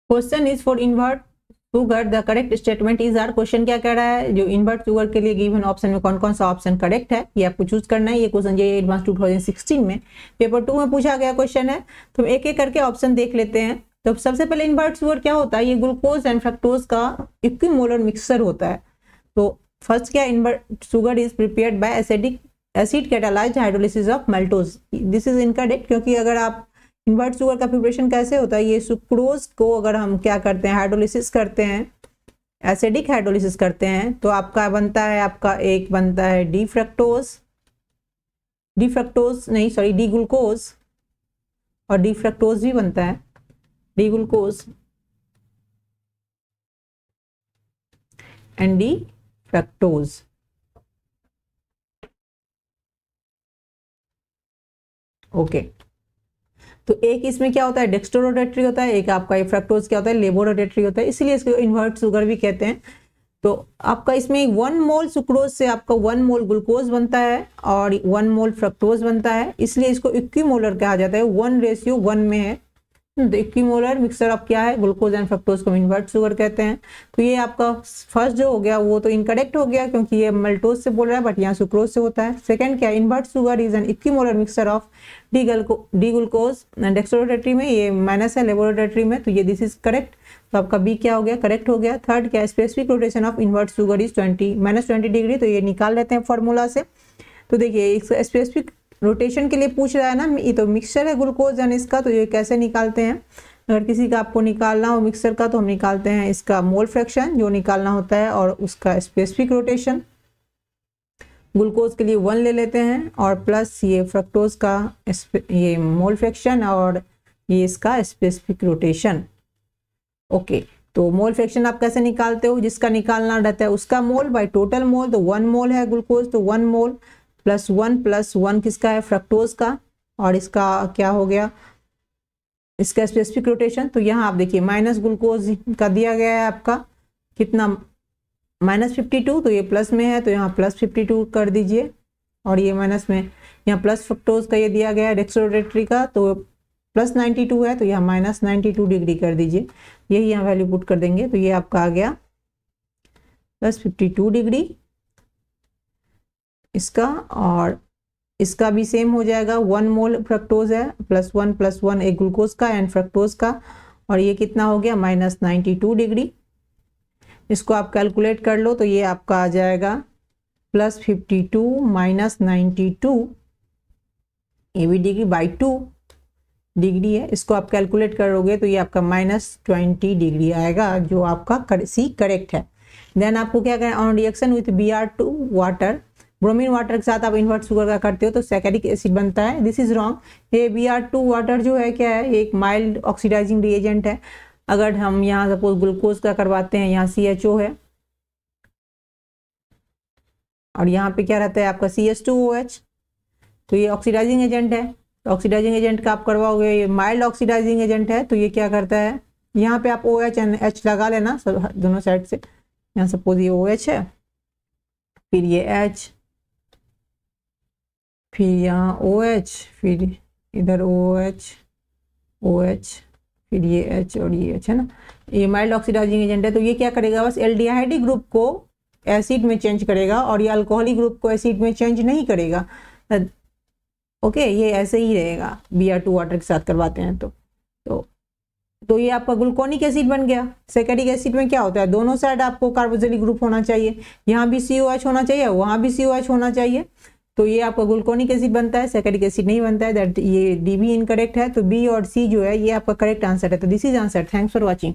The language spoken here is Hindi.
Question is for invert sugar the correct statement is R. Question क्या कह रहा है, जो इन्वर्ट शुगर के लिए गिवन ऑप्शन में कौन कौन सा ऑप्शन करेक्ट है ये आपको चूज करना है। ये क्वेश्चन जे एडवांस 2016 में पेपर 2 में पूछा गया क्वेश्चन है। तो एक एक करके ऑप्शन देख लेते हैं। तो सबसे पहले इन्वर्ट शुगर क्या होता है, ये ग्लूकोज एंड फ्रक्टोज का इक्विमोलर मिक्सचर होता है। तो फर्स्ट क्या, invert sugar is prepared by acid catalysed hydrolysis of maltose. This is incorrect, क्योंकि अगर आप इन्वर्ट शुगर का प्रिपरेशन कैसे होता है, ये सुक्रोज को अगर हम क्या करते हैं, हाइड्रोलिसिस करते हैं, एसिडिक हाइड्रोलिसिस करते हैं, तो आपका बनता है, आपका एक बनता है डी ग्लूकोज, और डी फ्रक्टोज भी बनता है, D glucose and D fructose. Okay, तो एक इसमें क्या होता है, डेक्स्ट्रोरोटेटरी होता है, एक आपका फ्रक्टोज क्या होता है, लेबोरोटेटरी होता है, इसलिए इसको इन्वर्ट शुगर भी कहते हैं। तो आपका इसमें 1 मोल सुक्रोज से आपका 1 मोल ग्लूकोज बनता है और 1 मोल फ्रक्टोज बनता है, इसलिए इसको इक्विमोलर कहा जाता है। 1:1 में है। तो इक्विमोलर मिक्सचर ऑफ क्या है, ग्लूकोज एंड फ्रक्टोज को इन्वर्ट शुगर कहते हैं। तो ये आपका फर्स्ट जो हो गया वो तो इनकरेक्ट हो गया, क्योंकि ये मल्टोज से बोल रहा है बट यहाँ सुक्रोज से होता है। सेकंड क्या, invert sugar is an equimolar mixture of D glucose and dextrorotatory में ये माइनस है, लेबोरोटेटरी में, तो ये दिस इज करेक्ट। तो आपका बी क्या हो गया, करेक्ट हो गया। थर्ड क्या, specific rotation of invert sugar is -20 degree, तो ये निकाल लेते हैं फॉर्मूला से। तो देखिए स्पेसिफिक रोटेशन के लिए पूछ रहा है ना, ये तो मिक्सचर है ग्लूकोज एंड इसका, तो ये कैसे निकालते हैं। अगर किसी का आपको निकालना हो मिक्सचर का, तो हम निकालते हैं इसका मोल फ्रैक्शन जो निकालना होता है, और उसका स्पेसिफिक रोटेशन ग्लूकोज के लिए 1 ले लेते हैं, और प्लस ये फ्रक्टोज का ये मोल फ्रैक्शन और ये इसका स्पेसिफिक रोटेशन। ओके, तो मोल फ्रैक्शन आप कैसे निकालते हो, जिसका निकालना रहता है उसका मोल बाय टोटल मोल। तो 1 मोल है ग्लूकोज, तो 1 मोल प्लस 1 किसका है, फ्रक्टोज का, और इसका क्या हो गया, इसका स्पेसिफिक रोटेशन। तो यहाँ आप देखिए माइनस ग्लूकोज का दिया गया है आपका कितना, -52, तो ये प्लस में है तो यहाँ +52 कर दीजिए, और ये माइनस में यहाँ प्लस फ्रक्टोज का ये दिया गया है डेक्स्ट्रोरोटेटरी का, तो +92 है, तो यहाँ -92 डिग्री कर दीजिए। यही यहाँ वैल्यू पुट कर देंगे, तो ये आपका आ गया +52 डिग्री इसका, और इसका भी सेम हो जाएगा। 1 मोल फ्रक्टोज है, +1 एक ग्लूकोज का एंड फ्रक्टोज का, और ये कितना हो गया, -92 डिग्री। इसको आप कैलकुलेट कर लो, तो ये आपका आ जाएगा +52 -92, ये भी डिग्री बाई 2 डिग्री है। इसको आप कैलकुलेट करोगे तो ये आपका -20 डिग्री आएगा, जो आपका सी करेक्ट है। देन आपको क्या करना, on reaction with Br2 water, bromine water के साथ आप इन्वर्ट शुगर का करते हो तो सैकेरिक एसिड बनता है। This is wrong. ये Br2 वाटर जो है क्या है, एक माइल्ड ऑक्सीडाइजिंग रिएजेंट है। अगर हम यहाँ सपोज ग्लूकोज का करवाते हैं, यहाँ CHO है और यहाँ पे क्या रहता है आपका CH2OH, तो ये ऑक्सीडाइजिंग एजेंट है। तो ऑक्सीडाइजिंग एजेंट का आप करवाओगे, ये माइल्ड ऑक्सीडाइजिंग एजेंट है, तो ये क्या करता है, यहाँ पे आप OH एंड H लगा लेना सब दोनों साइड से। यहाँ सपोज ये OH है, फिर ये H, फिर यहाँ OH, फिर इधर OH, फिर ये H और ये H है ना, ये माइल्ड ऑक्सीडाइजिंग एजेंट है। तो ये क्या करेगा, बस एल्डिहाइड ग्रुप को एसिड में चेंज करेगा और ये अल्कोहलिक ग्रुप को एसिड में चेंज नहीं करेगा। ओके, ये ऐसे ही रहेगा Br2 वाटर के साथ करवाते हैं तो ये आपका ग्लूकोनिक एसिड बन गया। सैकेरिक एसिड में क्या होता है, दोनों साइड आपको कार्बोक्सिलिक ग्रुप होना चाहिए, यहाँ भी COH होना चाहिए, वहाँ भी COH होना चाहिए, तो ये आपका ग्लूकोनिक एसिड बनता है, सैकेरिक एसिड नहीं बनता है। दैट ये डी भी इनकरेक्ट है, तो बी और सी जो है ये आपका करेक्ट आंसर है। तो this is answer. Thanks for watching.